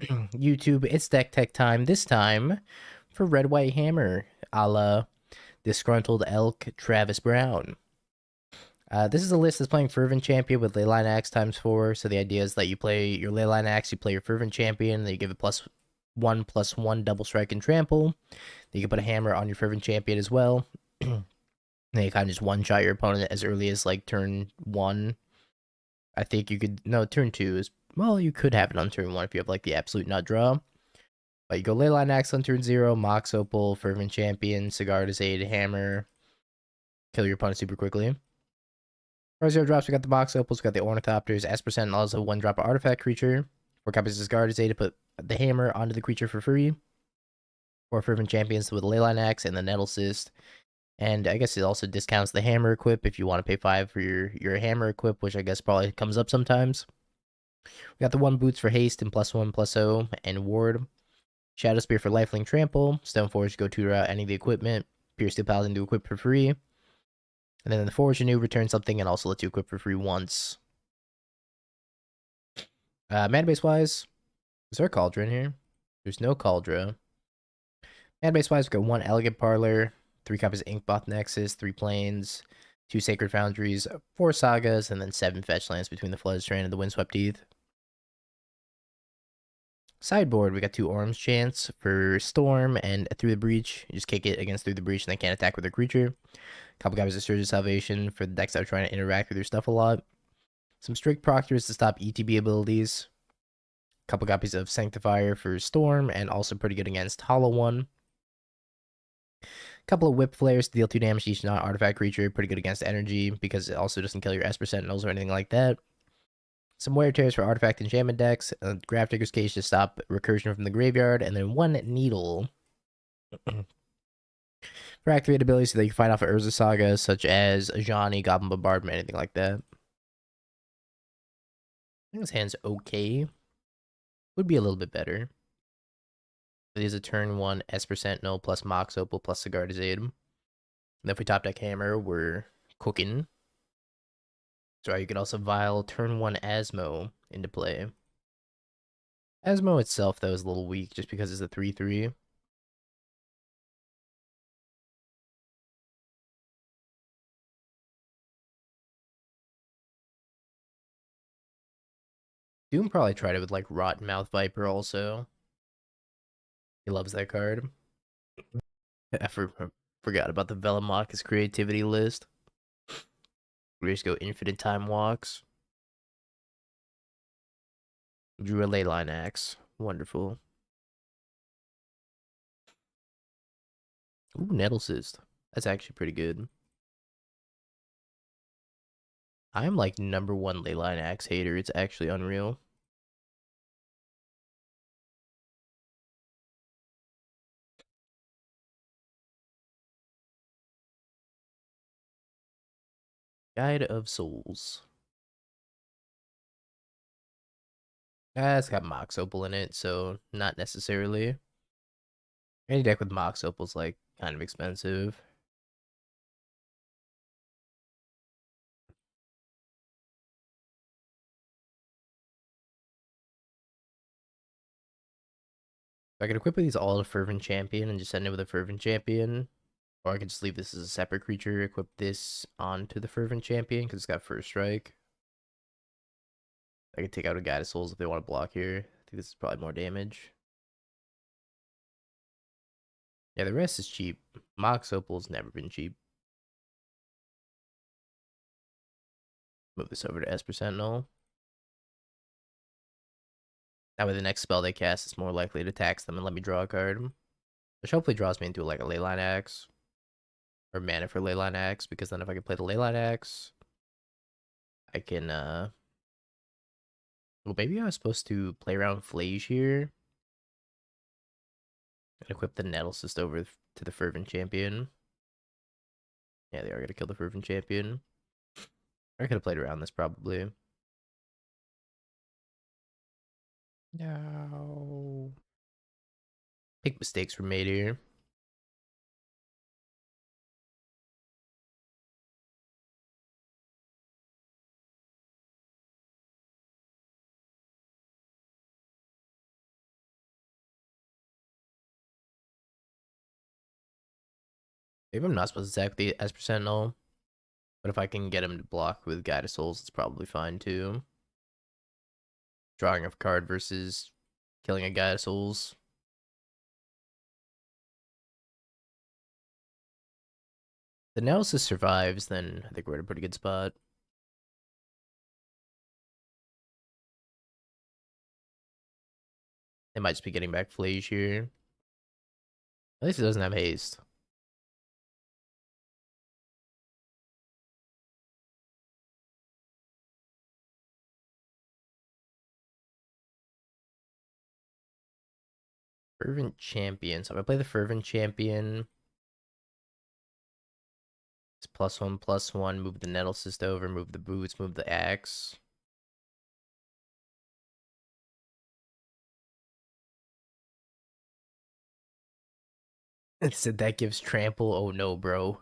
YouTube, it's deck tech time. This time for Red White Hammer, a la Disgruntled Elk Travis Brown. This is a list that's playing Fervent Champion with Leyline Axe ×4. So the idea is that you play your Leyline Axe, you play your Fervent Champion, then you give it +1/+1 double strike and trample. Then you can put a hammer on your Fervent Champion as well. Then you kind of just one-shot your opponent as early as like turn 1. I think you could, no, turn 2 is, well, you could have it on turn 1 if you have like the absolute nut draw. But you go Leyline Axe on turn 0, Mox Opal, Fervent Champion, Sigarda's Aid, Hammer, kill your opponent super quickly. For 0 drops, we got the Mox Opals, we got the Ornithopters, Esper Sentinel is a 1-drop artifact creature. 4 copies of Sigarda's Aid to put the hammer onto the creature for free. 4 Fervent Champions with Leyline Axe and the Nettlecyst. And I guess it also discounts the hammer equip if you want to pay 5 for your hammer equip, which I guess probably comes up sometimes. We got the 1 boots for haste and +1/+0 and ward. Shadowspear for lifelink trample. Stoneforge go to any of the equipment. Puresteel Paladin to equip for free. And then the Forge Anew returns something and also lets you equip for free once. Mana base wise, is there a Cauldron here? There's no Cauldron. Mana base wise, we've got 1 Elegant Parlor, 3 copies of Inkmoth Nexus, 3 planes, 2 Sacred Foundries, 4 Sagas, and then 7 fetch lands between the Flooded Strand and the Windswept Heath. Sideboard, we got 2 Orim's Chants for Storm and Through the Breach. You just kick it against Through the Breach and they can't attack with their creature. Couple copies of Surge of Salvation for the decks that are trying to interact with your stuff a lot. Some Strict Proctors to stop ETB abilities. Couple copies of Sanctifier for Storm and also pretty good against Hollow One. Couple of Whipflares to deal 2 damage to each non-artifact creature. Pretty good against energy because it also doesn't kill your Esper Sentinels or anything like that. Some Wear Tears for artifact enchantment decks. Grafdigger's Cage to stop recursion from the graveyard. And then 1 Needle for activated abilities so that you can fight off of Urza Saga, such as Ajani, Goblin Bombardment, anything like that. I think this hand's okay. Would be a little bit better. It is a turn 1 Esper Sentinel plus Mox Opal plus Sigarda's Aid. And if we top deck Hammer, we're cooking. So you could also vial turn 1 Asmo into play. Asmo itself, though, is a little weak just because it's a 3/3. Doom probably tried it with like Rotten Mouth Viper also. He loves that card. I forgot about the Velomachus creativity list. We just go Infinite Time Walks. Drew a Leyline Axe. Wonderful. Ooh, Nettlecyst. That's actually pretty good. I'm like #1 Leyline Axe hater. It's actually unreal. Guide of Souls. It's got Mox Opal in it, so not necessarily. Any deck with Mox Opal's like kind of expensive. I could equip these all to Fervent Champion and just end it with a Fervent Champion. Or I could just leave this as a separate creature, equip this onto the Fervent Champion because it's got First Strike. I could take out a Guide of Souls if they want to block here. I think this is probably more damage. Yeah, the rest is cheap. Mox Opal's never been cheap. Move this over to Esper Sentinel. That way the next spell they cast is more likely to tax them and let me draw a card. Which hopefully draws me into like a Leyline Axe. Or mana for Leyline Axe, because then if I can play the Leyline Axe, I can, well, maybe I was supposed to play around Flage here. And equip the Nettlecyst over to the Fervent Champion. Yeah, they are going to kill the Fervent Champion. I could have played around this probably. No. Big mistakes were made here. Maybe I'm not supposed to attack the Esper Sentinel, but if I can get him to block with Guide of Souls, it's probably fine too. Drawing a card versus killing a Guide of Souls. The Nettlecyst survives, then I think we're in a pretty good spot. They might just be getting back Flage here. At least it doesn't have haste. Fervent Champion. So if I play the Fervent Champion, it's +1/+1. Move the Nettlecyst over, move the Boots, move the Axe. It said that gives trample. Oh no, bro.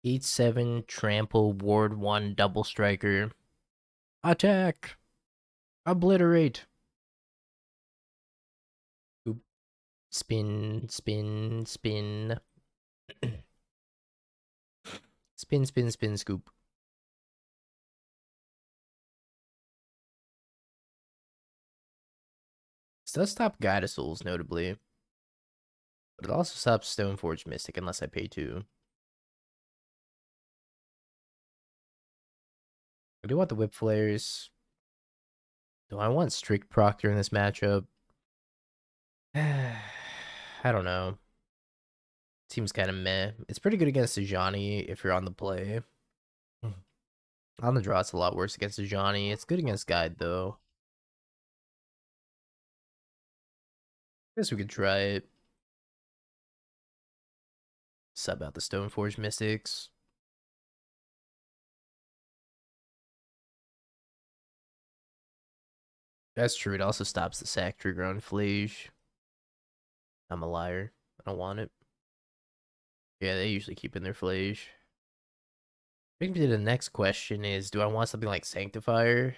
Eat 7, trample, ward 1, double striker. Attack! Obliterate! Oop. Spin, spin, spin. Spin, spin, spin, scoop. This does stop Guide of Souls, notably. But it also stops Stoneforge Mystic unless I pay 2. I do want the Whipflares. Do I want Strict Proctor in this matchup? I don't know. Seems kind of meh. It's pretty good against Ajani if you're on the play. On the draw, it's a lot worse against Ajani. It's good against Guide, though. Guess we could try it. Sub out the Stoneforge Mystics. That's true. It also stops the sack trigger on Flage. I'm a liar. I don't want it. Yeah, they usually keep in their Flage. Maybe the next question is, do I want something like Sanctifier?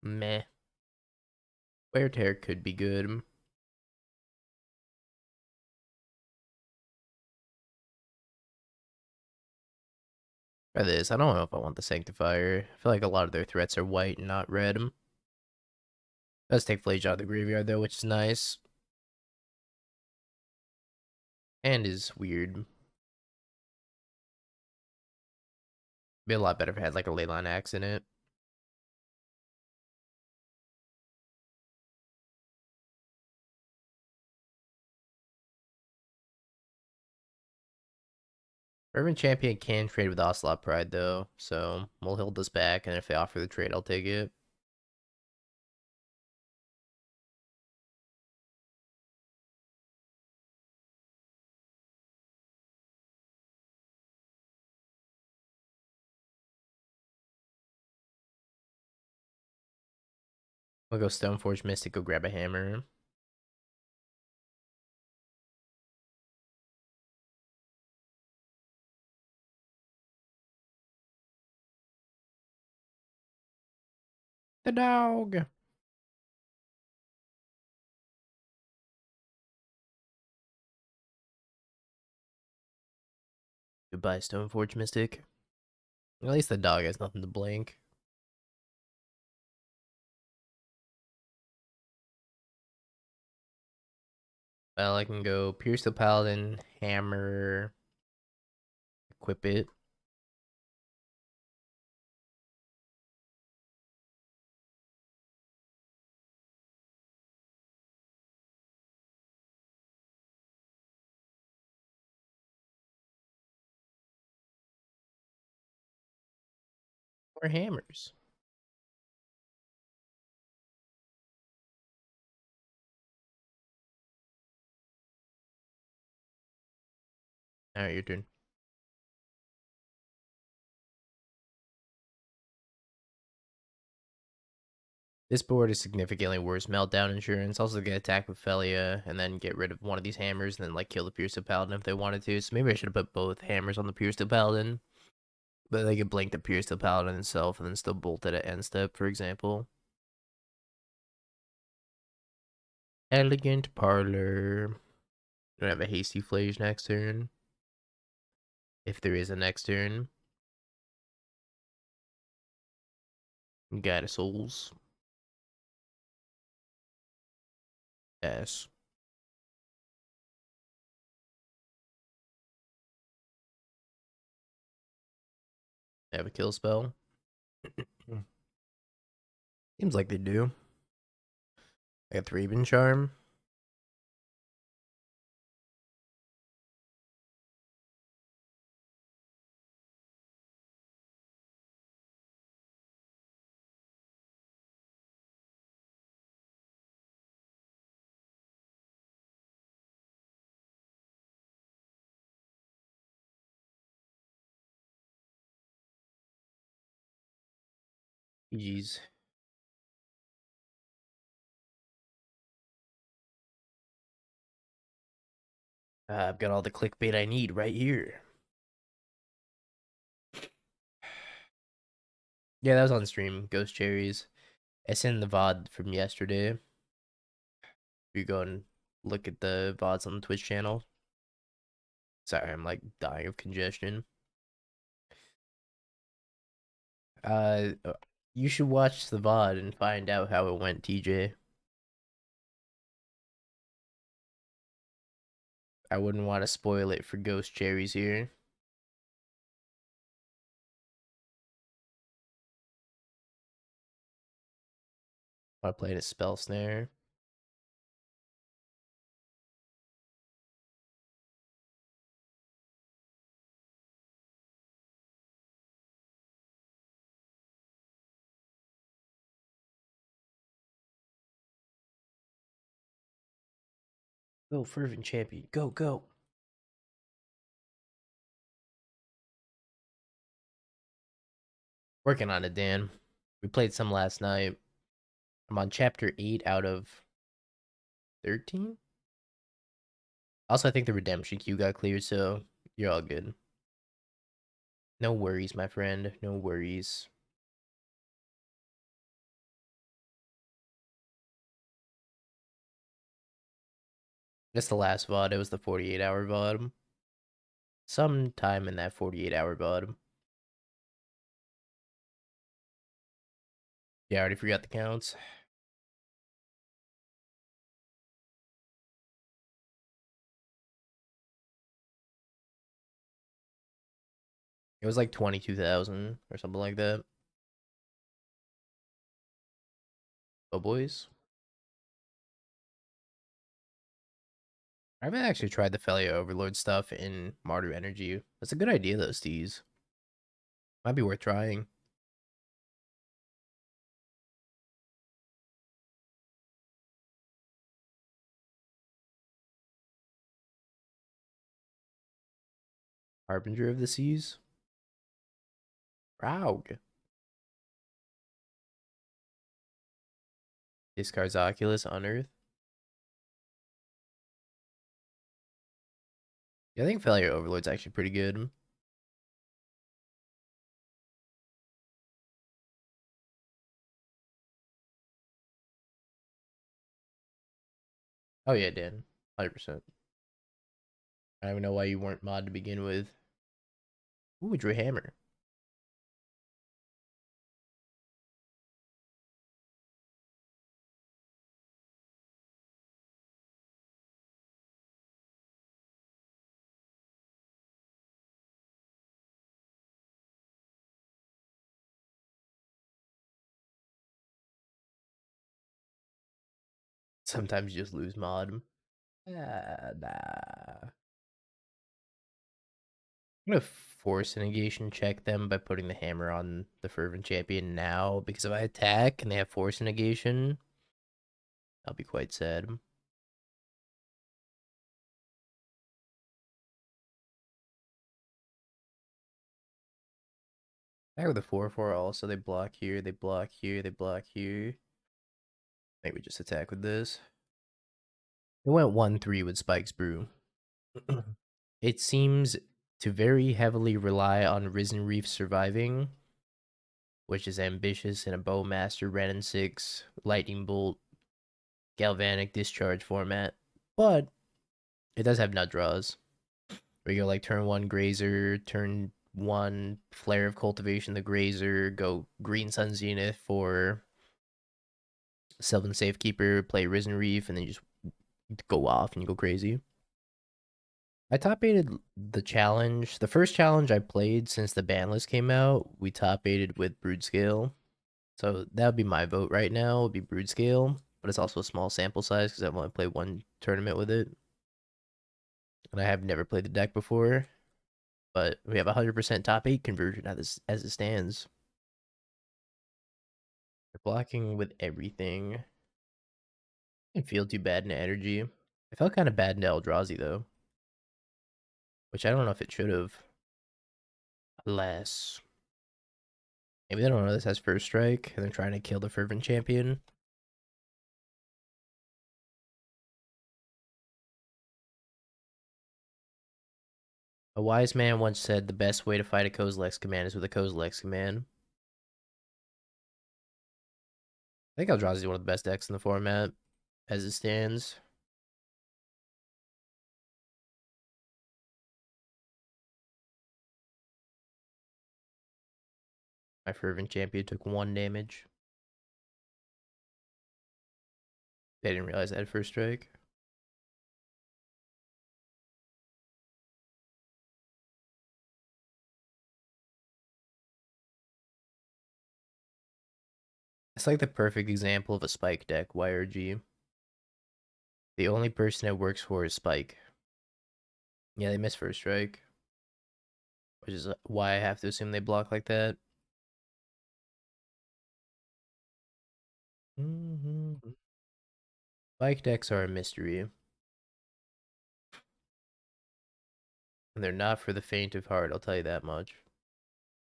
Meh. Wear Tear could be good. Try this. I don't know if I want the Sanctifier. I feel like a lot of their threats are white and not red. Does take Flage out of the graveyard though, which is nice. And is weird. Be a lot better if it had like a Leyline Axe in it. Fervent Champion can trade with Ocelot Pride though, so we'll hold this back, and if they offer the trade, I'll take it. We'll go Stoneforge Mystic, go grab a hammer. The dog! Goodbye, Stoneforge Mystic. At least the dog has nothing to blink. Well, I can go Puresteel Paladin, hammer, equip it. Or hammers. Alright, your turn. This board is significantly worse. Meltdown Insurance. Also get attacked with Felia, and then get rid of one of these hammers, and then like kill the Puresteel Paladin if they wanted to. So maybe I should have put both hammers on the Puresteel Paladin. But they could blink the Puresteel Paladin itself and then still bolt it at end step, for example. Elegant Parlor. Gonna have a Hasty Flage next turn. If there is a next turn. Guide of Souls. Yes. They have a kill spell. Seems like they do. I got Thraben Charm. Jeez. I've got all the clickbait I need right here. Yeah, that was on stream. Ghost Cherries. It's in the VOD from yesterday. If you go and look at the VODs on the Twitch channel. Sorry, I'm like dying of congestion. Uh, you should watch the VOD and find out how it went, TJ. I wouldn't want to spoil it for Ghost Cherries here. I played a Spell Snare. Go, Fervent Champion. Go, go. Working on it, Dan. We played some last night. I'm on chapter 8 out of 13? Also, I think the redemption queue got cleared, so you're all good. No worries, my friend. No worries. That's the last VOD. It was the 48-hour VOD. Sometime in that 48-hour VOD. Yeah, I already forgot the counts. It was like 22,000 or something like that. Oh, boys. I haven't actually tried the Felio Overlord stuff in Martyr Energy. That's a good idea, though, Steez. Might be worth trying. Harbinger of the Seas. Raug. Discards Oculus, Unearth. Yeah, I think Failure Overlord's actually pretty good. Oh yeah, Dan. 100%. I don't even know why you weren't mod to begin with. Ooh, we drew Hammer. Sometimes you just lose mod. Nah. I'm gonna force a negation check them by putting the hammer on the Fervent Champion now, because if I attack and they have force negation, I'll be quite sad. I have the 4/4 also. They block here, they block here, they block here. I think we just attack with this. It went 1-3 with Spike's Brew. It seems to very heavily rely on Risen Reef surviving, which is ambitious in a Bowmaster, Ren and 6, Lightning Bolt, Galvanic Discharge format, but it does have nut draws. Where you go like turn 1 Grazer, turn 1 Flare of Cultivation the Grazer, go Green Sun Zenith for Sylvan Safekeeper, play Risen Reef, and then you just go off and you go crazy. I top aided the challenge. The first challenge I played since the ban list came out, we top aided with Broodscale. So that would be my vote right now, would be Broodscale. But it's also a small sample size because I've only played one tournament with it. And I have never played the deck before. But we have 100% top 8 conversion as it stands. They're blocking with everything. I didn't feel too bad in energy. I felt kind of bad in Eldrazi though. Which I don't know if it should have. Alas. Maybe they don't know this has first strike, and they're trying to kill the Fervent Champion. A wise man once said the best way to fight a Kozilek's command is with a Kozilek's command. I think Eldrazi is one of the best decks in the format, as it stands. My Fervent Champion took 1 damage. They didn't realize I had first strike. It's like the perfect example of a Spike deck, YRG. The only person it works for is Spike. Yeah, they missed first strike. Which is why I have to assume they block like that. Spike decks are a mystery. And they're not for the faint of heart, I'll tell you that much.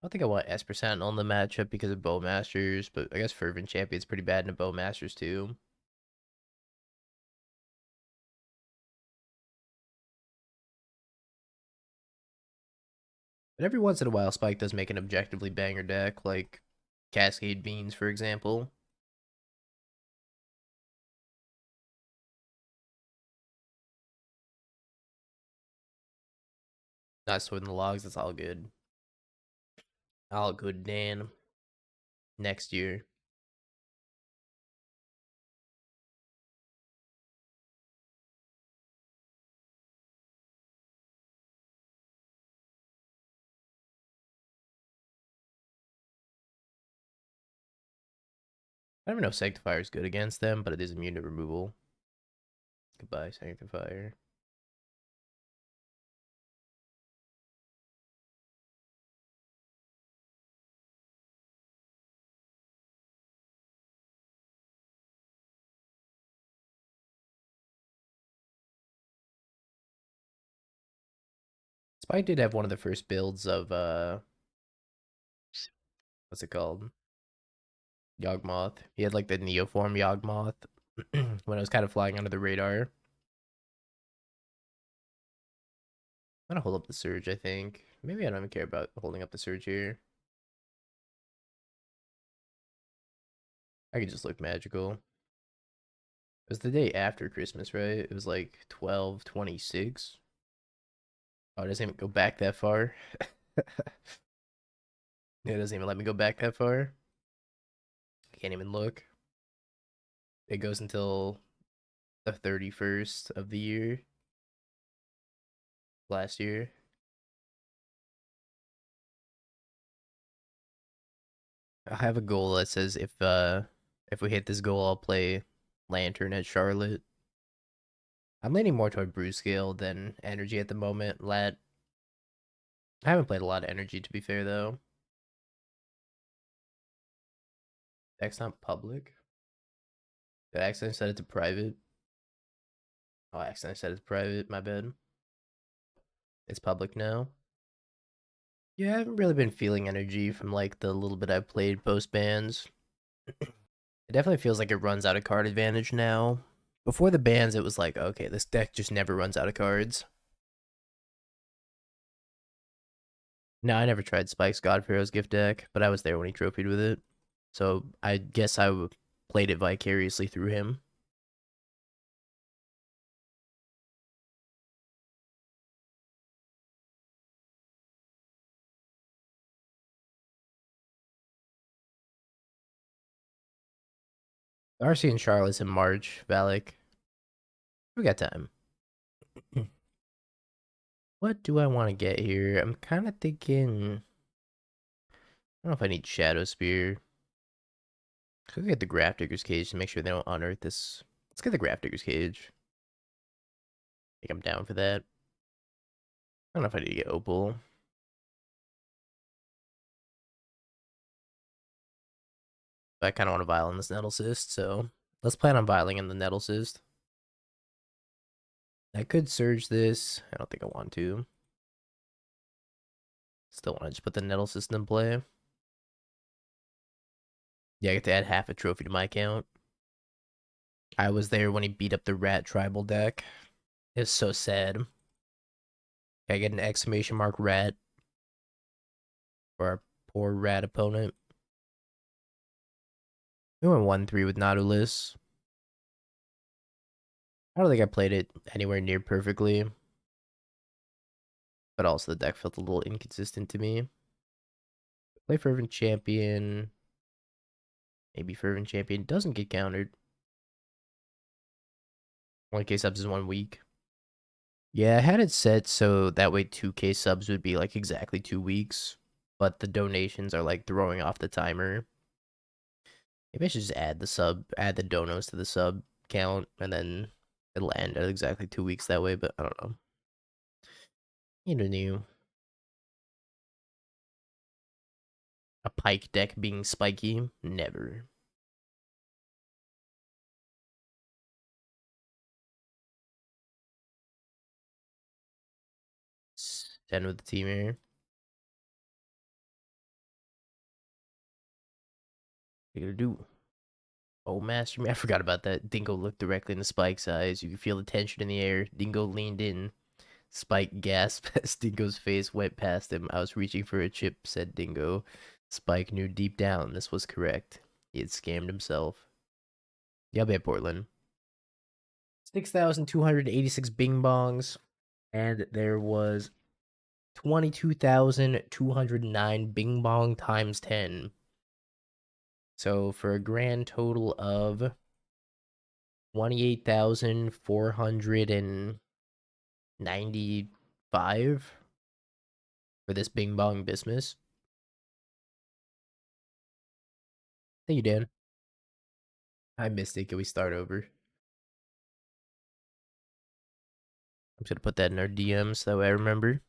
I don't think I want Esper Sentinel in the matchup because of Bowmasters, but I guess Fervent Champion's pretty bad in a Bowmasters too. But every once in a while, Spike does make an objectively banger deck, like Cascade Beans, for example. Not sorting the logs, it's all good. All good, Dan. Next year. I don't even know if Sanctifier is good against them, but it is immune to removal. Goodbye, Sanctifier. Spike did have one of the first builds of what's it called? Yawgmoth. He had like the Neoform Yawgmoth when it was kind of flying under the radar. I'm gonna hold up the Surge, I think. Maybe I don't even care about holding up the Surge here. I could just look magical. It was the day after Christmas, right? It was like 12/26. Oh, it doesn't even go back that far. It doesn't even let me go back that far. I can't even look. It goes until the 31st of the year. Last year. I have a goal that says if we hit this goal, I'll play Lantern at Charlotte. I'm leaning more toward Brewscale than Energy at the moment. I haven't played a lot of Energy, to be fair, though. Deck's not public. Did I accidentally set it to private? Oh, I accidentally set it to private. My bad. It's public now. Yeah, I haven't really been feeling Energy from like the little bit I've played post bans. It definitely feels like it runs out of card advantage now. Before the bans, it was like, okay, this deck just never runs out of cards. No, I never tried Spike's Godpharaoh's gift deck, but I was there when he trophied with it. So I guess played it vicariously through him. RC and Charlotte's in March, Valak. We got time. What do I want to get here? I'm kind of thinking. I don't know if I need Shadowspear. Could get the Grafdigger's Cage to make sure they don't unearth this. Let's get the Grafdigger's Cage. I think I'm down for that. I don't know if I need to get Opal. But I kind of want to vial in this Nettlecyst, so let's plan on vialing in the Nettlecyst. I could surge this. I don't think I want to. Still want to just put the Nettlecyst in play. Yeah, I get to add half a trophy to my account. I was there when he beat up the Rat Tribal deck. It's so sad. I get an exclamation mark Rat for our poor Rat opponent. We went 1-3 with Nautilus. I don't think I played it anywhere near perfectly. But also the deck felt a little inconsistent to me. Play Fervent Champion. Maybe Fervent Champion doesn't get countered. 1k subs is 1 week. Yeah, I had it set so that way 2k subs would be like exactly 2 weeks. But the donations are like throwing off the timer. Maybe I should just add the donos to the sub count, and then it'll end at exactly 2 weeks that way, but I don't know. New. A pike deck being spiky? Never. Send with the team here. What are you gonna do? Oh, Master Me. I forgot about that. Dingo looked directly in the Spike's eyes. You could feel the tension in the air. Dingo leaned in. Spike gasped as Dingo's face went past him. I was reaching for a chip, said Dingo. Spike knew deep down this was correct. He had scammed himself. Yeah, bet Portland. 6,286 bing bongs. And there was 22,209 bing bong times 10. So for a grand total of 28,495 for this bing bong business. Thank you, Dan. I missed it. Can we start over? I'm just gonna put that in our DMs so that way I remember.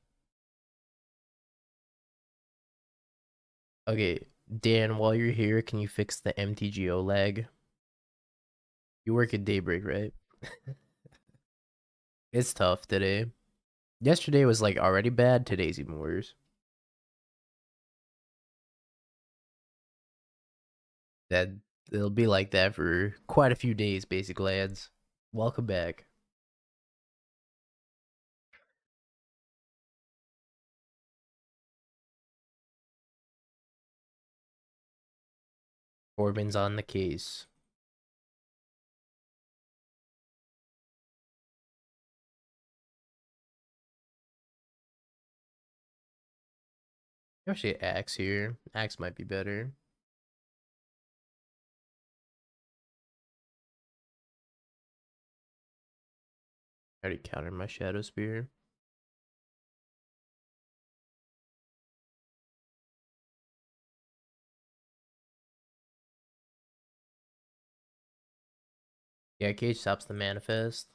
Okay, Dan, while you're here, can you fix the MTGO lag? You work at Daybreak, right? It's tough today. Yesterday was like already bad, today's even worse. That it'll be like that for quite a few days, basic lads. Welcome back. Corbin's on the case. Actually, Axe here. Axe might be better. I already countered my Shadowspear. Yeah, Cage stops the manifest.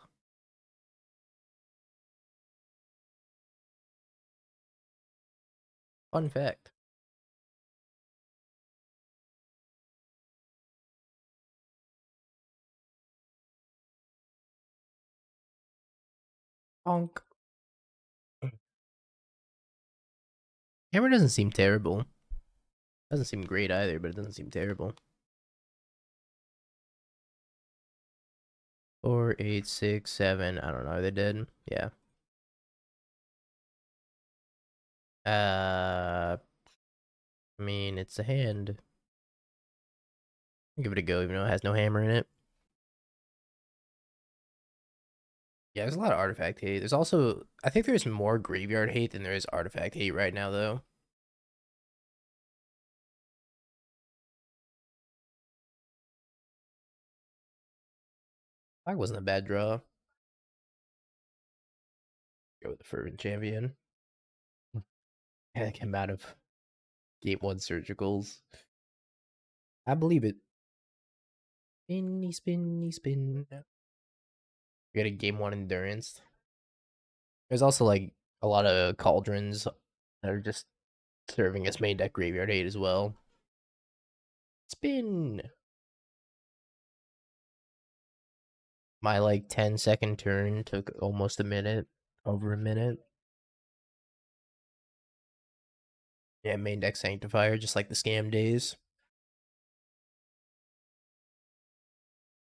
Fun fact. Honk. Hammer doesn't seem terrible. Doesn't seem great either, but it doesn't seem terrible. 4, 8, 6, 7. I don't know. Are they dead? Yeah. I mean, it's a hand. Give it a go, even though it has no hammer in it. Yeah, there's a lot of artifact hate. There's also, I think there's more graveyard hate than there is artifact hate right now, though. I wasn't a bad draw. Go with the Fervent Champion. Yeah, it came out of Game 1 Surgicals. I believe it. Spinny, spinny, spin. We got a Game 1 Endurance. There's also, like, a lot of Cauldrons that are just serving as main deck graveyard hate as well. Spin! My, like, 10-second turn took almost a minute. Over a minute. Yeah, main deck Sanctifier, just like the scam days.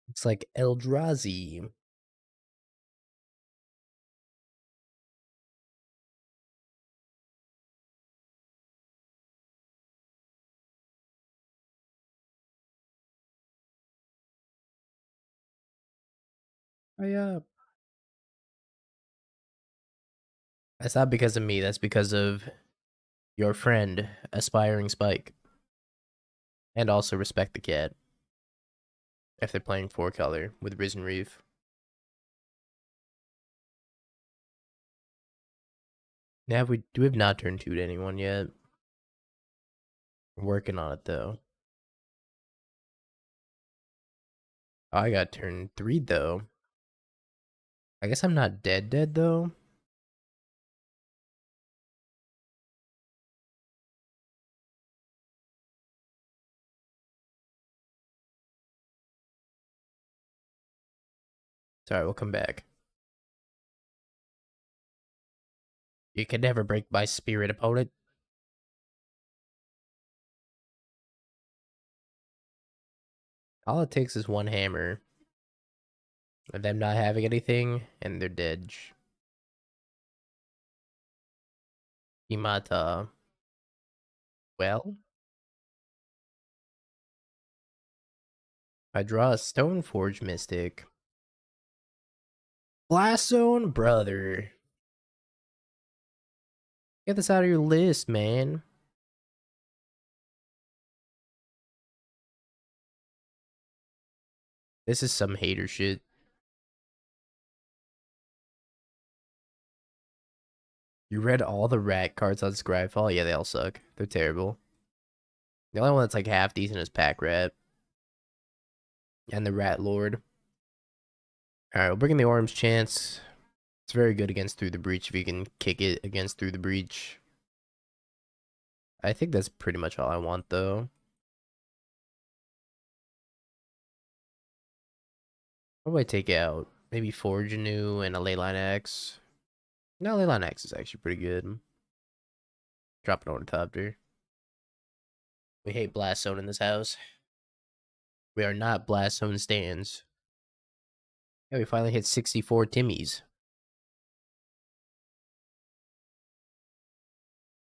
It's like Eldrazi. Hurry up. That's not because of me, that's because of your friend, Aspiring Spike. And also Respect the Cat. If they're playing 4-color with Risen Reef. Now we have not turned 2 to anyone yet. I'm working on it though. Oh, I got turn 3 though. I guess I'm not dead though. Sorry, we'll come back. You can never break my spirit, opponent. All it takes is one hammer. And them not having anything, and they're dead. Himata. Well, I draw a Stoneforge Mystic. Blast Zone, brother. Get this out of your list, man. This is some hater shit. You read all the rat cards on Scryfall? Yeah, they all suck. They're terrible. The only one that's like half decent is Pack Rat. And the Rat Lord. Alright, we'll bring in the Orim's Chance. It's very good against Through the Breach if you can kick it against Through the Breach. I think that's pretty much all I want, though. What do I take out? Maybe Forge Anew and a Leyline Axe. No, Leyline Axe is actually pretty good. Drop an Ornithopter. We hate Blast Zone in this house. We are not Blast Zone stands. Yeah, we finally hit 64 Timmies.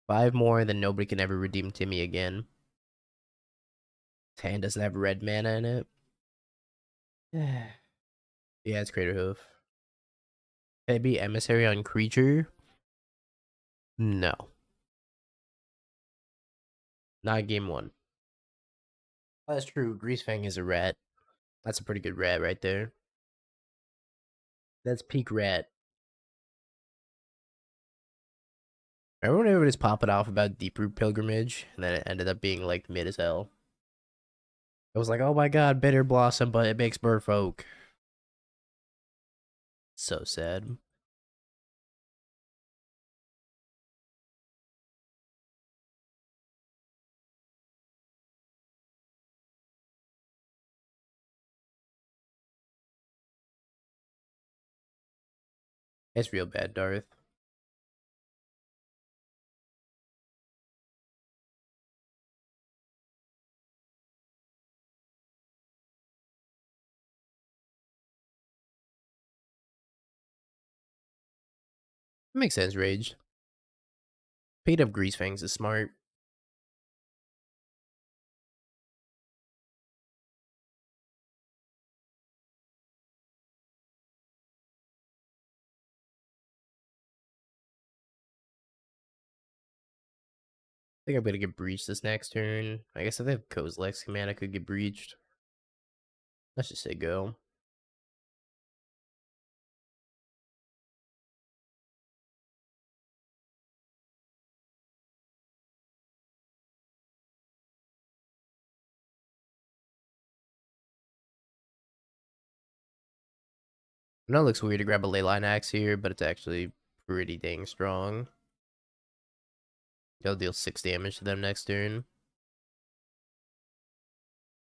5 more, then nobody can ever redeem Timmy again. His hand doesn't have red mana in it. Yeah, it's Crater Hoof. Can it be Emissary on creature? No. Not game 1. Oh, that's true. Greasefang is a rat. That's a pretty good rat right there. That's peak rat. Remember when everybody's popping off about Deeproot Pilgrimage, and then it ended up being like mid as hell? It was like, oh my god, Bitter Blossom, but it makes Merfolk. So sad. It's real bad, Darth. Makes sense, Rage. Paid up Grease Fangs is smart. I think I'm gonna get breached this next turn. I guess if they have Kozilek's command, I could get breached. Let's just say go. I know it looks weird to grab a Leyline Axe here, but it's actually pretty dang strong. They'll deal 6 damage to them next turn.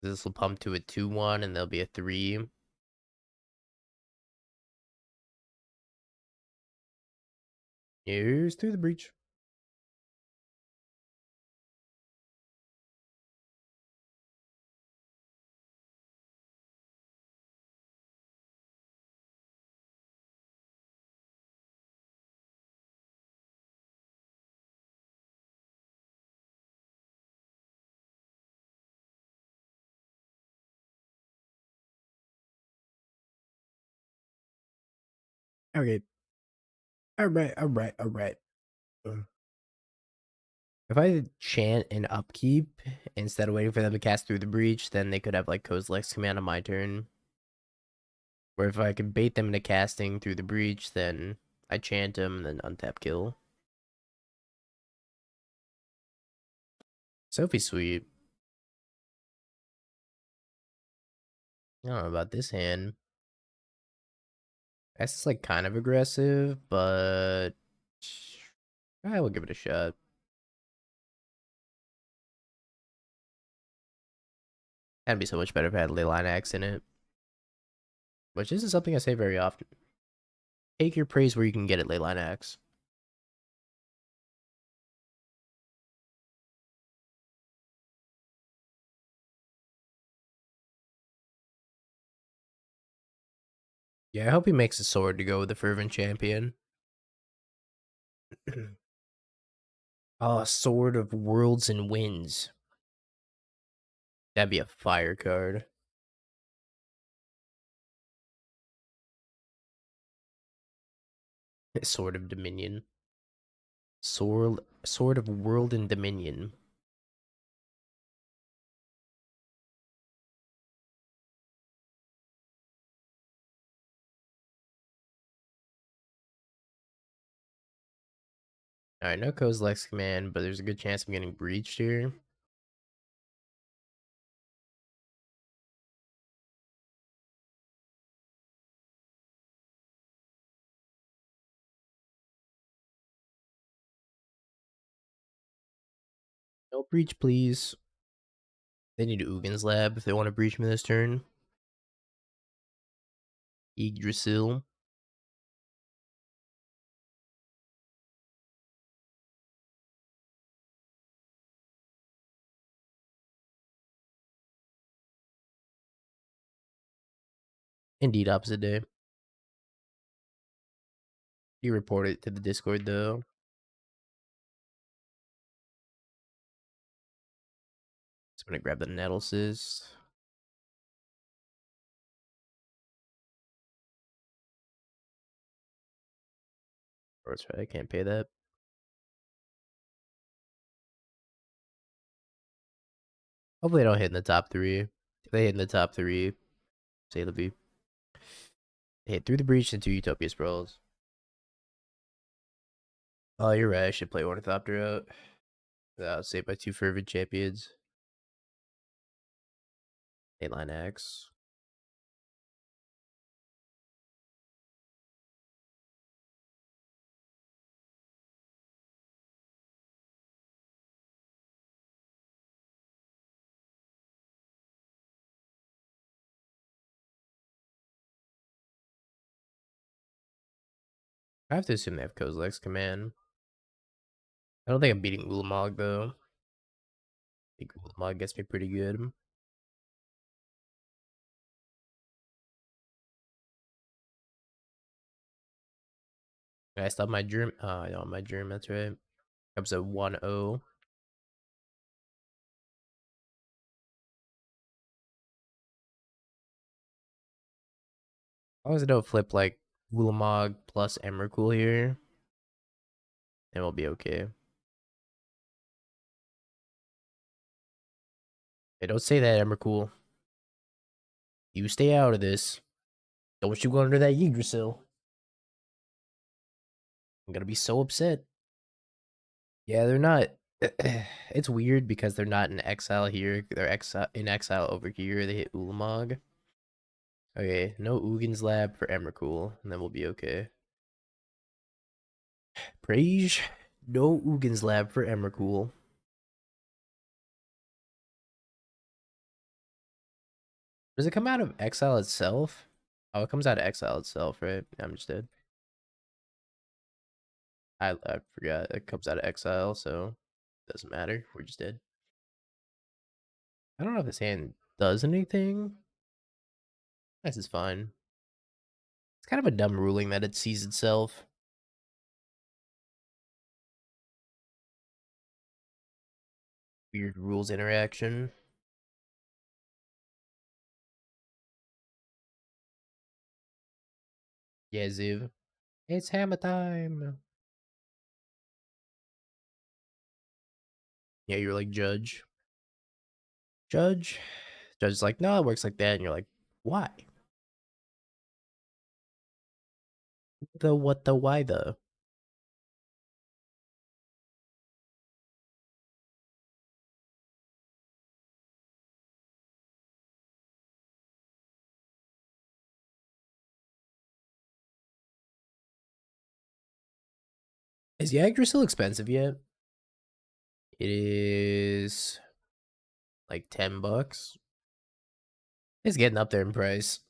This will pump to a 2-1, and they'll be a 3. Here's through the breach. Okay. Alright. If I chant and upkeep instead of waiting for them to cast through the breach, then they could have like Kozilek's command on my turn. Or if I could bait them into casting through the breach, then I chant them, then untap kill. Sophie's sweet. I don't know about this hand. That's like kind of aggressive, but I will give it a shot. That'd be so much better if I had Leyline Axe in it. Which isn't something I say very often. Take your praise where you can get it, Leyline Axe. Yeah, I hope he makes a sword to go with the Fervent Champion. Oh, Sword of Worlds and Winds. That'd be a fire card. Sword of Dominion. Sword of World and Dominion. Alright, no Kozilek's command, but there's a good chance I'm getting breached here. No breach, please. They need Ugin's Lab if they want to breach me this turn. Yggdrasil. Indeed, opposite day. You report it to the Discord though. So I'm gonna grab the Nettlecyst. Or that's right, I can't pay that. Hopefully, they don't hit in the top 3. If they hit in the top 3, say it'll be hit through the breach and 2 Utopia Sprawls. Oh, you're right. I should play Ornithopter out. I'll save my 2 Fervent Champions. Leyline Axe. I have to assume they have Kozilek's command. I don't think I'm beating Ulamog though. I think Ulamog gets me pretty good. I stopped my germ. Oh, I don't have my germ. That's right. Comes a 1-0. As long as I don't flip like Ulamog plus Emrakul here, then we'll be okay. Hey, don't say that, Emrakul. You stay out of this. Don't you go under that Yggdrasil. I'm gonna be so upset. Yeah, they're not. It's weird because they're not in exile here. They're in exile over here. They hit Ulamog. Okay, no Ugin's Lab for Emrakul, and then we'll be okay. Praise. No Ugin's Lab for Emrakul. Does it come out of exile itself? Oh, it comes out of exile itself, right? I'm just dead. I forgot. It comes out of exile, so it doesn't matter. We're just dead. I don't know if this hand does anything. This is fine. It's kind of a dumb ruling that it sees itself. Weird rules interaction. Yeah, Ziv. It's hammer time. Yeah, you're like Judge. Judge? Judge is like, no, it works like that. And you're like, why? The what the why the? Is Yggdrasil expensive yet? It is like $10. It's getting up there in price.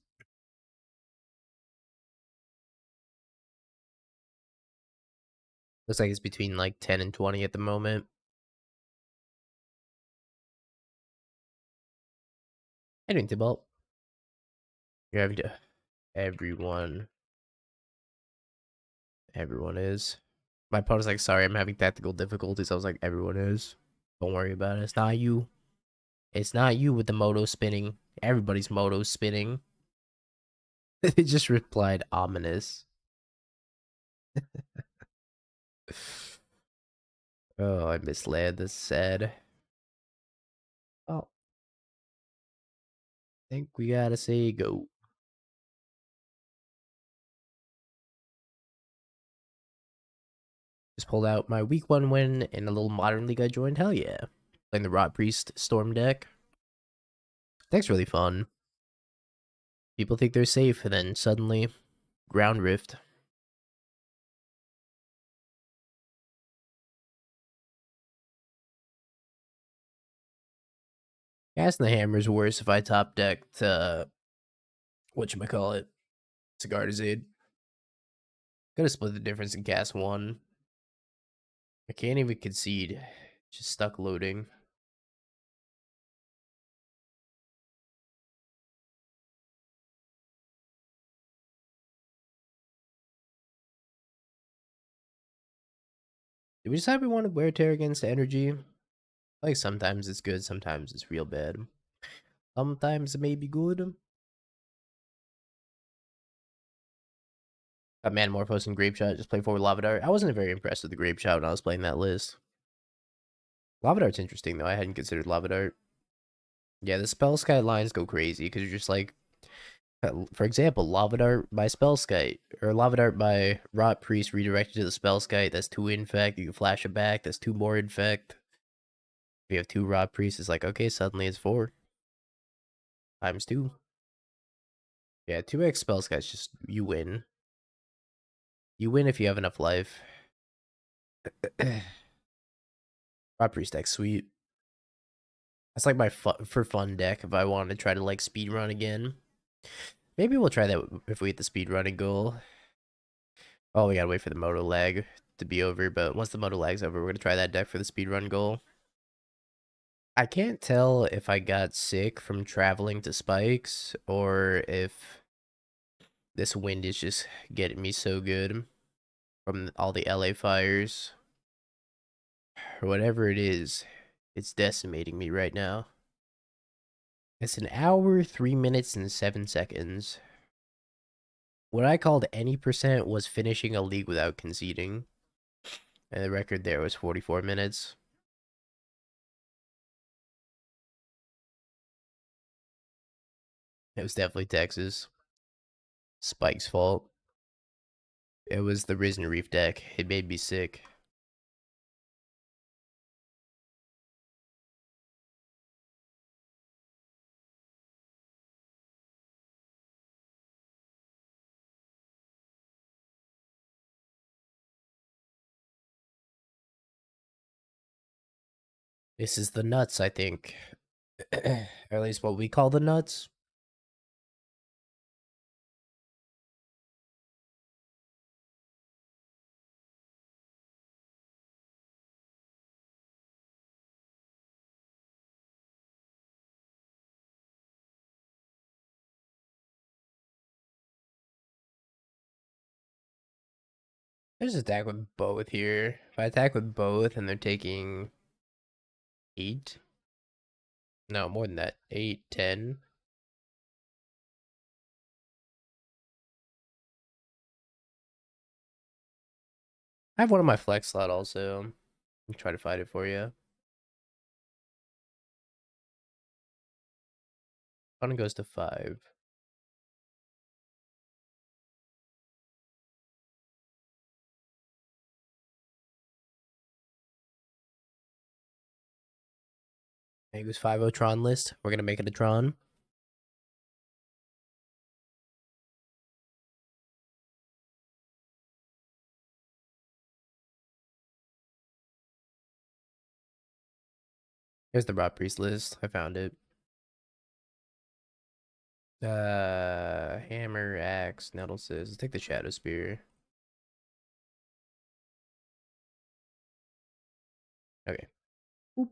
Looks like it's between like 10 and 20 at the moment. I didn't Tibalt. You're having to. Everyone is. My opponent's like, sorry, I'm having tactical difficulties. I was like, everyone is. Don't worry about it. It's not you. It's not you with the moto spinning. Everybody's moto spinning. They just replied ominous. Oh, I misled. That's sad. Oh, I think we gotta say go. Just pulled out my week 1 win in a little modern league I joined. Hell yeah. Playing the Rot Priest Storm deck. Deck's really fun. People think they're safe, and then suddenly, Ground Rift. Casting the Hammer's worse if I top decked, whatchamacallit, Sigarda's Aid. Gotta split the difference in cast 1. I can't even concede. Just stuck loading. Did we decide we want to wear tear against energy? Like sometimes it's good, sometimes it's real bad. Sometimes it may be good. Got Manamorphose and Grape Shot, just play forward Lava Dart. I wasn't very impressed with the Grape Shot when I was playing that list. Lava Dart's interesting though, I hadn't considered Lava Dart. Yeah, the Spellskite lines go crazy, because you're just like, for example, Lava Dart by Spellskite, or Lava Dart by Rot Priest redirected to the Spellskite, that's 2 Infect, you can flash it back, that's 2 more Infect. If you have 2 Rot Priests, it's like, okay, suddenly it's 4. Times 2. Yeah, 2x Spellskite's just, you win. You win if you have enough life. Rot Priest deck, sweet. That's like my for fun deck if I want to try to like speed run again. Maybe we'll try that if we hit the speed running goal. Oh, we gotta wait for the moto lag to be over, but once the moto lag's over, we're gonna try that deck for the speed run goal. I can't tell if I got sick from traveling to Spikes or if this wind is just getting me so good from all the LA fires. Whatever it is, it's decimating me right now. It's an hour, 3 minutes, and 7 seconds. What I called any percent was finishing a league without conceding. And the record there was 44 minutes. It was definitely Texas. Spike's fault. It was the Risen Reef deck. It made me sick. This is the nuts, I think. Or at least what we call the nuts. I just attack with both here. If I attack with both and they're taking 8. No, more than that. 8, 10. I have one on my flex slot also. I'll try to fight it for you. One goes to 5. It goes 5 Tron list. We're gonna make it a Tron. Here's the Rot Priest list. I found it. Hammer, Axe, Nettlecyst. Let's take the Shadowspear. Okay. Oop.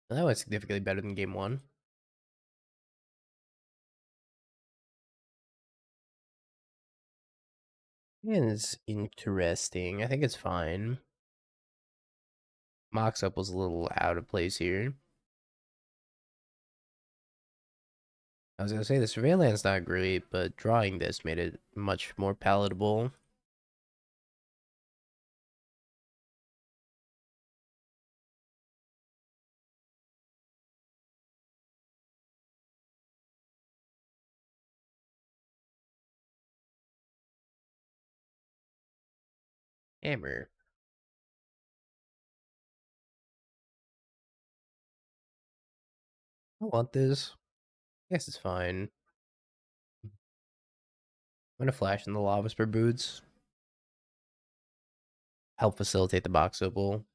Well, that was significantly better than game 1. And it's interesting. I think it's fine. Mox Opal's a little out of place here. I was gonna say the Surveillance not great, but drawing this made it much more palatable. Hammer. I want this. I guess it's fine. I'm gonna flash in the Lavaspur Boots. Help facilitate the Mox Opal.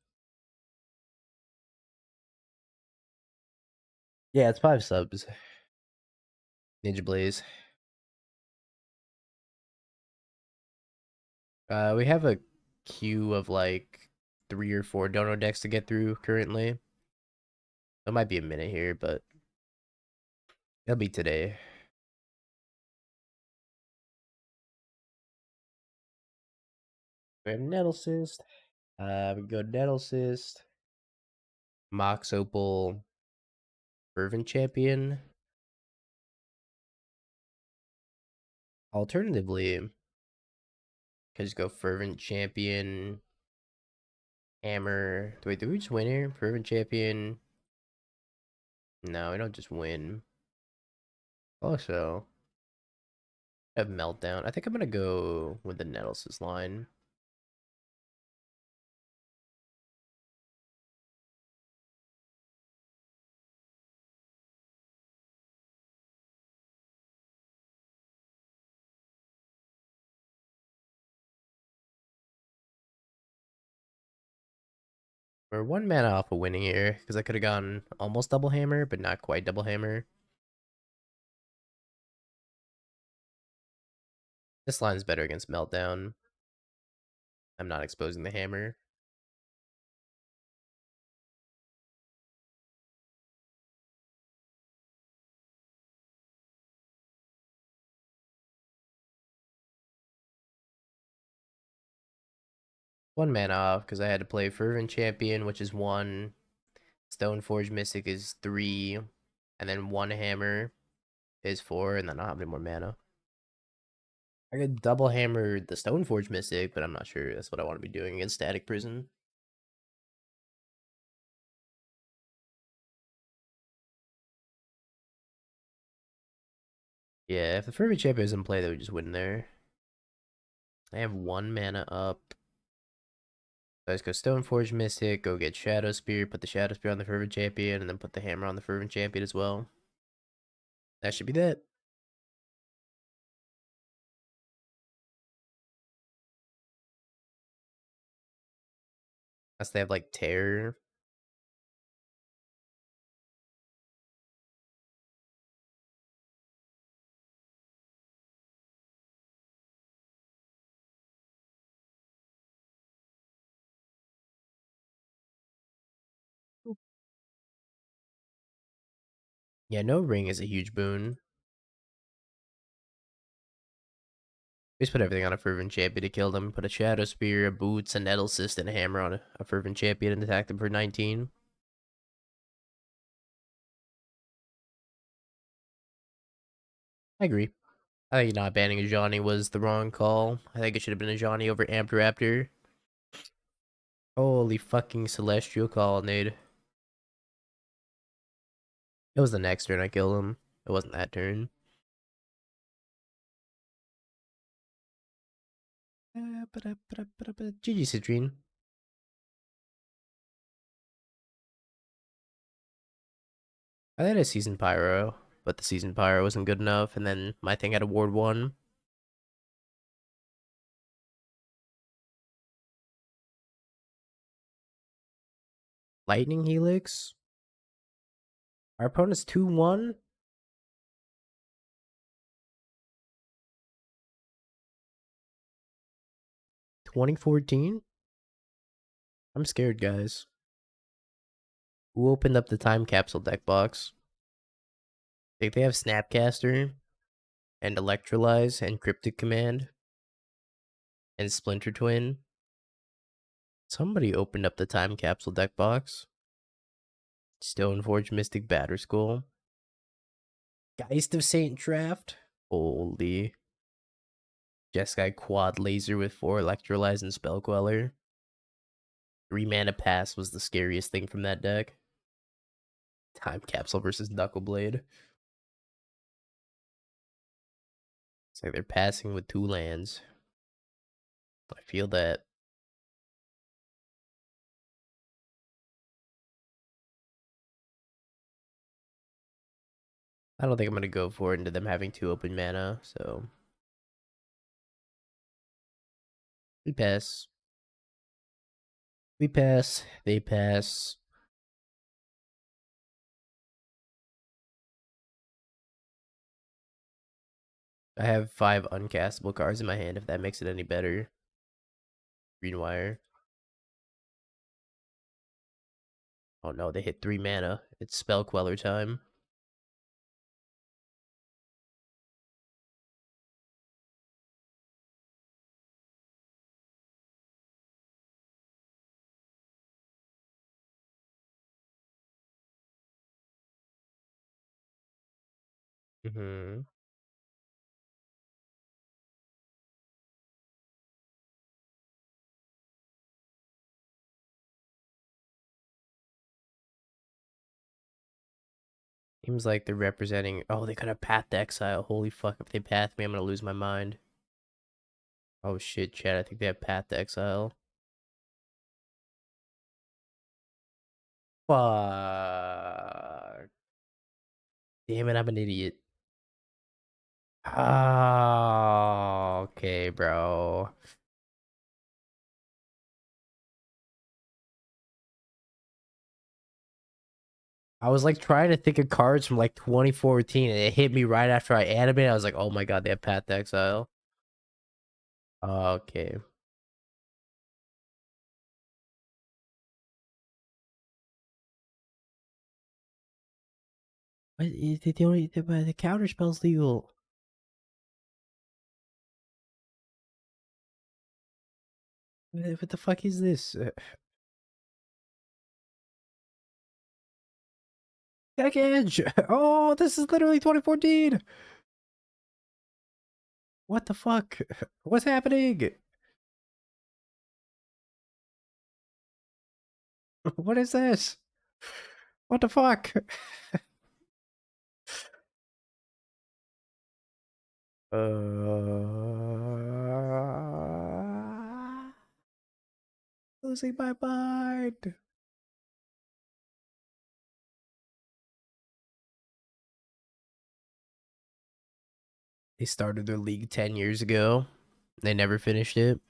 Yeah, it's 5 subs. Ninja Blaze. We have a queue of like 3 or 4 dono decks to get through currently. It might be a minute here, but it'll be today. We have Nettlecyst. We go Nettlecyst. Mox Opal. Fervent Champion. Alternatively, could just go Fervent Champion. Hammer. Wait, did we just win here? Fervent Champion. No, we don't just win. Also, have Meltdown. I think I'm gonna go with the Nettlecyst line. We're 1 mana off of winning here, because I could have gone almost double hammer, but not quite double hammer. This line's better against Meltdown. I'm not exposing the hammer. 1 mana off because I had to play Fervent Champion, which is 1. Stoneforge Mystic is 3. And then 1 Hammer is 4. And then I don't have any more mana. I could double hammer the Stoneforge Mystic, but I'm not sure that's what I want to be doing against Static Prison. Yeah, if the Fervent Champion is in play, they would just win there. I have 1 mana up. So I just go Stoneforge Mystic, go get Shadowspear, put the Shadowspear on the Fervent Champion, and then put the hammer on the Fervent Champion as well. That should be that. Unless they have like Terror. Yeah, no ring is a huge boon. Just put everything on a Fervent Champion to kill them. Put a Shadowspear, a Boots, a Nettlecyst, and a hammer on a Fervent Champion and attack them for 19. I agree. I think not banning a Johnny was the wrong call. I think it should have been a Johnny over Amped Raptor. Holy fucking Celestial Colonnade. It was the next turn I killed him. It wasn't that turn. GG Citrine. I had a Season Pyro, but the Season Pyro wasn't good enough, and then my thing had a Ward 1. Lightning Helix? Our opponent's 2-1? 2014? I'm scared, guys. Who opened up the time capsule deck box? I think they have Snapcaster, and Electrolyze, and Cryptic Command, and Splinter Twin. Somebody opened up the time capsule deck box. Stoneforge Mystic Batterskull. Geist of Saint Draft. Holy. Jeskai Quad Laser with 4 Electrolyze and Spell Queller. 3 mana pass was the scariest thing from that deck. Time Capsule versus Knuckleblade. It's like they're passing with 2 lands. I feel that. I don't think I'm going to go for it into them having 2 open mana, so. We pass. We pass. They pass. I have 5 uncastable cards in my hand, if that makes it any better. Green Wire. Oh no, they hit 3 mana. It's Spell Queller time. Mm-hmm. Seems like they're representing. Oh, they could have Path to Exile. Holy fuck! If they path me, I'm gonna lose my mind. Oh shit, Chad. I think they have Path to Exile. Fuck. Damn it, I'm an idiot. Oh, okay, bro. I was like trying to think of cards from like 2014, and it hit me right after I animated. I was like, oh my god, they have Path to Exile. Okay. But the only the counter spell's legal. What the fuck is this? Package! Oh, this is literally 2014! What the fuck? What's happening? What is this? What the fuck? Losing my mind. They started their league 10 years ago. They never finished it.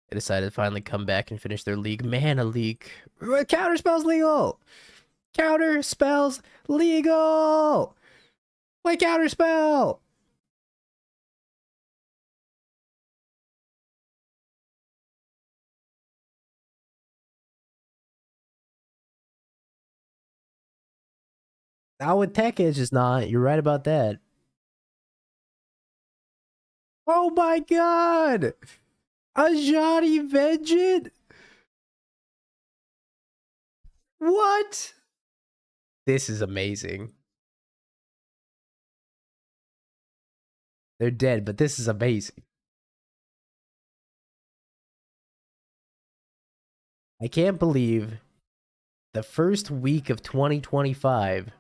They decided to finally come back and finish their league. Mana League. Counter spells legal! Counter spells legal! Play counter spell! Now with Tech Edge is not. You're right about that. Oh my god! Ajani Vengeance? What? This is amazing. They're dead, but this is amazing. I can't believe the first week of 2025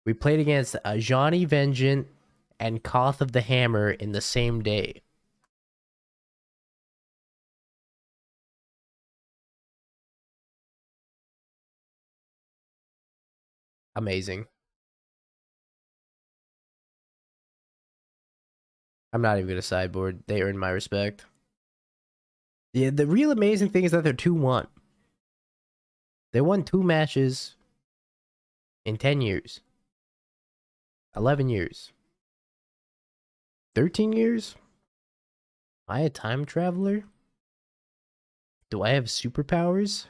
we played against Ajani Vengeance and Koth of the Hammer in the same day. Amazing. I'm not even gonna sideboard. They earned my respect. Yeah, the real amazing thing is that they're 2-1. They won 2 matches in 10 years. 11 years. 13 years? Am I a time traveler? Do I have superpowers?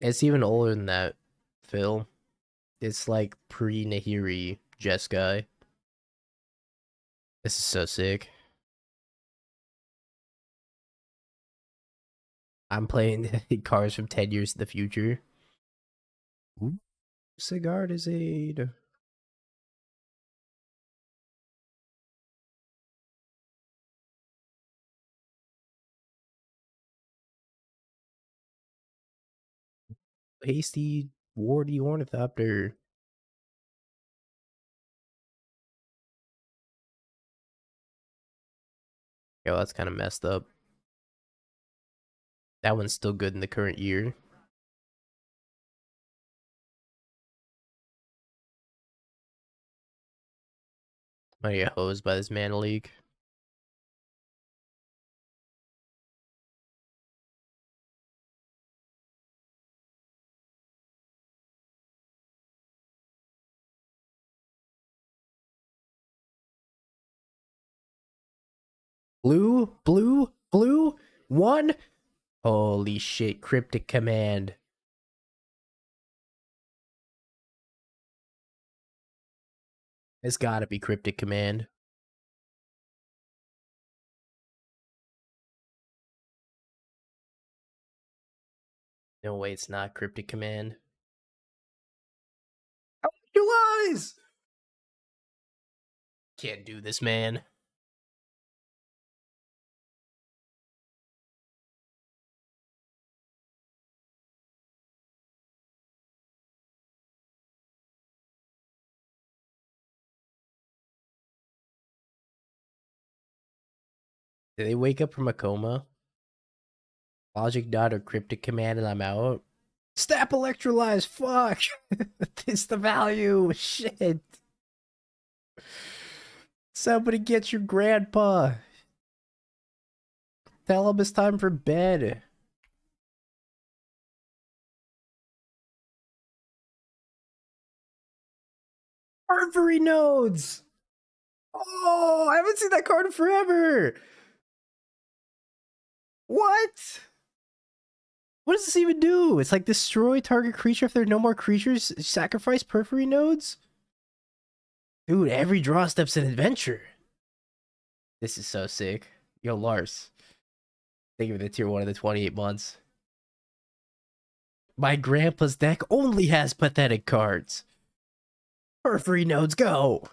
It's even older than that, Phil. It's like pre-Nahiri Jeskai. This is so sick. I'm playing cards from 10 years in the future. Sigarda's aid. Hasty wardy Ornithopter. Yo, that's kind of messed up. That one's still good in the current year. I get hosed by this mana leak. Blue, blue, blue. 1. Holy shit, cryptic command. It's gotta be cryptic command. No way, it's not cryptic command. You lies! Can't do this, man. Did they wake up from a coma? Logic dot or cryptic command and I'm out. Stap electrolyze, fuck! This the value, shit. Somebody get your grandpa. Tell him it's time for bed. Armory nodes! Oh, I haven't seen that card in forever! What? What does this even do? It's like destroy target creature if there are no more creatures. Sacrifice periphery nodes? Dude, every draw step's an adventure. This is so sick. Yo, Lars. Thank you for the tier 1 of the 28 months. My grandpa's deck only has pathetic cards. Periphery nodes, go!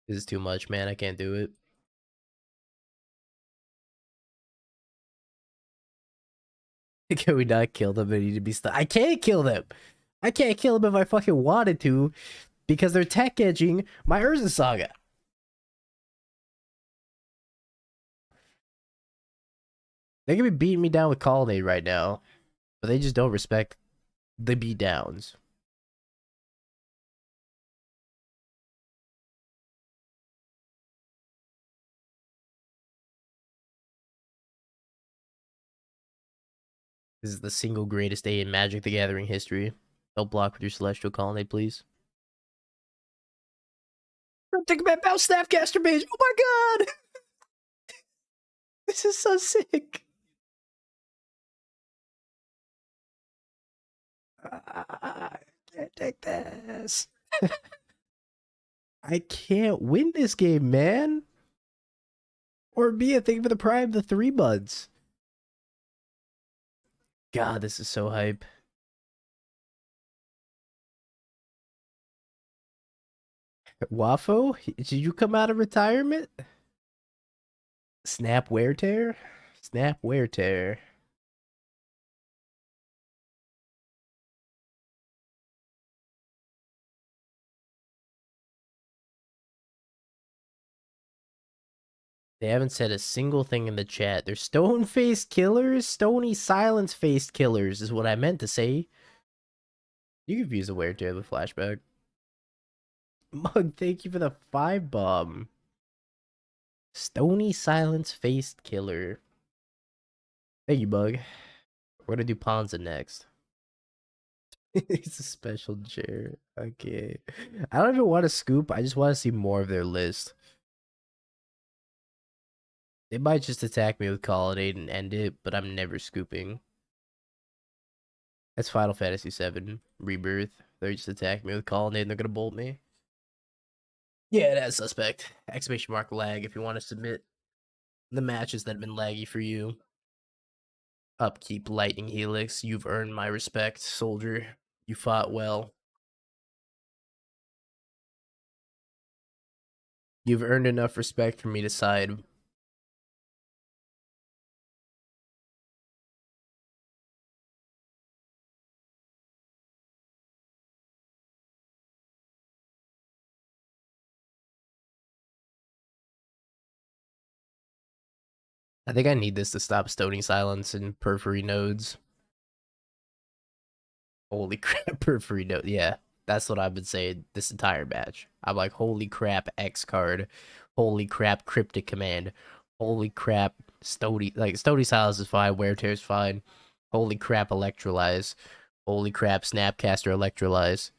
This is too much, man. I can't do it. Can we not kill them? They need to be stuck. I can't kill them. I can't kill them if I fucking wanted to, because they're tech edging my Urza Saga. They could be beating me down with Colonnade right now, but they just don't respect the beatdowns. This is the single greatest day in Magic the Gathering history. Don't block with your Celestial Colonnade, please. Take a bounce Snapcaster Mage. Oh my god! This is so sick. I can't take this. I can't win this game, man. Or be a thing for the prime, the 3 buds. God, this is so hype. Wafo, did you come out of retirement? Snap wear tear? Snap wear tear. They haven't said a single thing in the chat. They're stone-faced killers? Stony silence-faced killers is what I meant to say. You could use a wear tear with flashback. Mug, thank you for the 5 bomb. Stony silence-faced killer. Thank you, Bug. We're gonna do Ponza next. It's a special chair. Okay. I don't even want to scoop. I just want to see more of their list. They might just attack me with Colonnade and end it, but I'm never scooping. That's Final Fantasy VII Rebirth. They just attack me with Colonnade and they're gonna bolt me. Yeah, that's suspect. Exclamation mark lag if you want to submit the matches that have been laggy for you. Upkeep Lightning Helix. You've earned my respect, soldier. You fought well. You've earned enough respect for me to side. I think I need this to stop Stony Silence and Periphery nodes. Holy crap, Periphery node. Yeah, that's what I've been saying this entire match. I'm like, holy crap, X card. Holy crap, Cryptic Command. Holy crap, Stony. Like, Stony Silence is fine. Wear Tear's fine. Holy crap, Electrolyze. Holy crap, Snapcaster Electrolyze.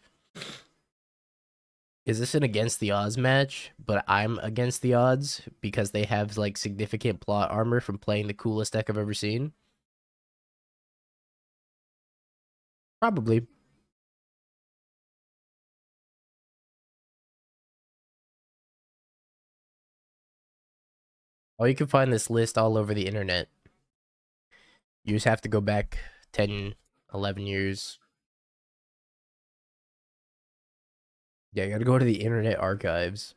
Is this an against the odds match? But I'm against the odds because they have like significant plot armor from playing the coolest deck I've ever seen. Probably. Oh, you can find this list all over the internet. You just have to go back 10, 11 years. Yeah, you gotta go to the Internet Archives.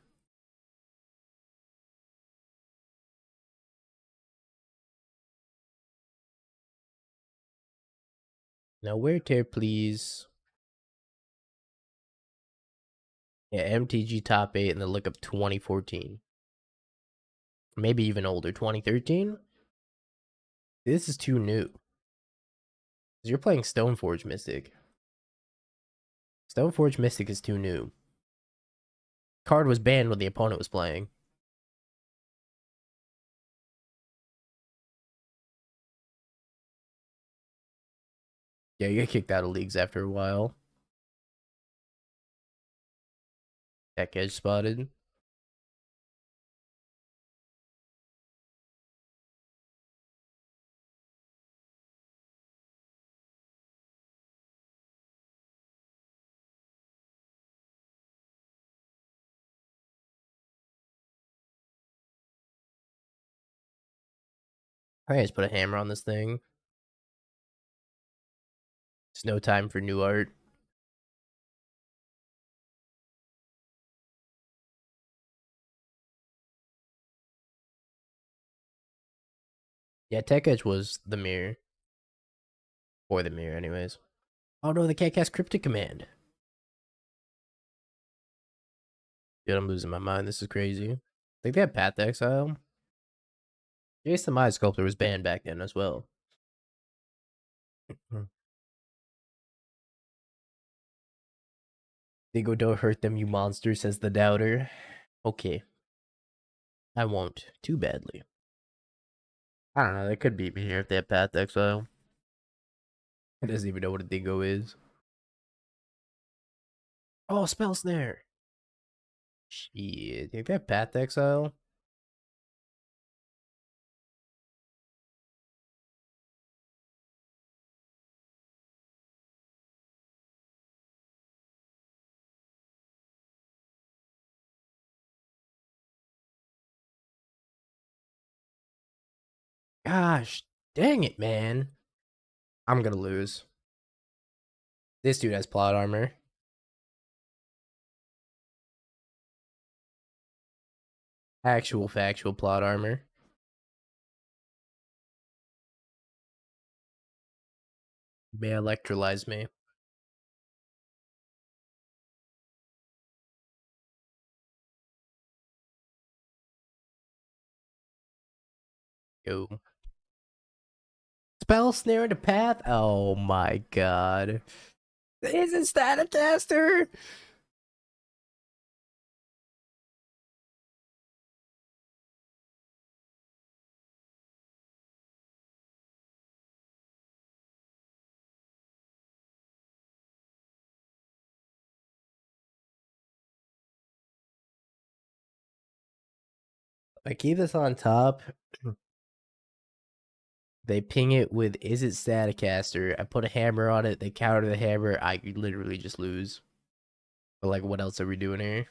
Now, wear tear, please. Yeah, MTG top 8 and the look of 2014. Maybe even older, 2013? This is too new. You're playing Stoneforge Mystic. Stoneforge Mystic is too new. Card was banned when the opponent was playing. Yeah, you get kicked out of leagues after a while. Tech edge spotted. I just put a hammer on this thing. It's no time for new art. Yeah, Tech Edge was the mirror. Or the mirror, anyways. Oh no, they can't cast Cryptic Command. Dude, I'm losing my mind. This is crazy. I think they have Path Exile. Jason Mind Sculptor was banned back then as well. Dingo, don't hurt them, you monster, says the doubter. Okay. I won't. Too badly. I don't know. They could beat me here if they have Path Exile. He doesn't even know what a Dingo is. Oh, Spell Snare. Shit. Think they have Path Exile? Gosh, dang it, man. I'm gonna lose. This dude has plot armor. Actual factual plot armor. May electrolyze me. Go. Spell snare into path? Oh my god. Isn't Staticaster? I keep this on top. They ping it with is it Staticaster? I put a hammer on it, they counter the hammer, I literally just lose. But like what else are we doing here?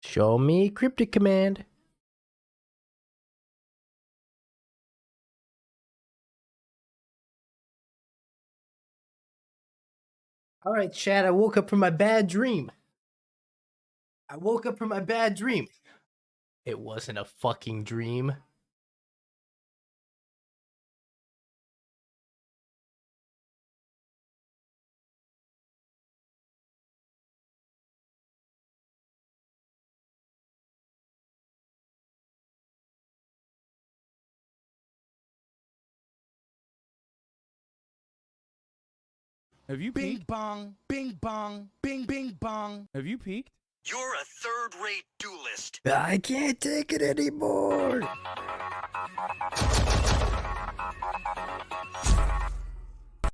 Show me Cryptic Command. Alright, Chad, I woke up from my bad dream. I woke up from my bad dream. It wasn't a fucking dream. Have you peeked? Bing bong, bing bing bong. Have you peeked? You're a third-rate duelist. I can't take it anymore.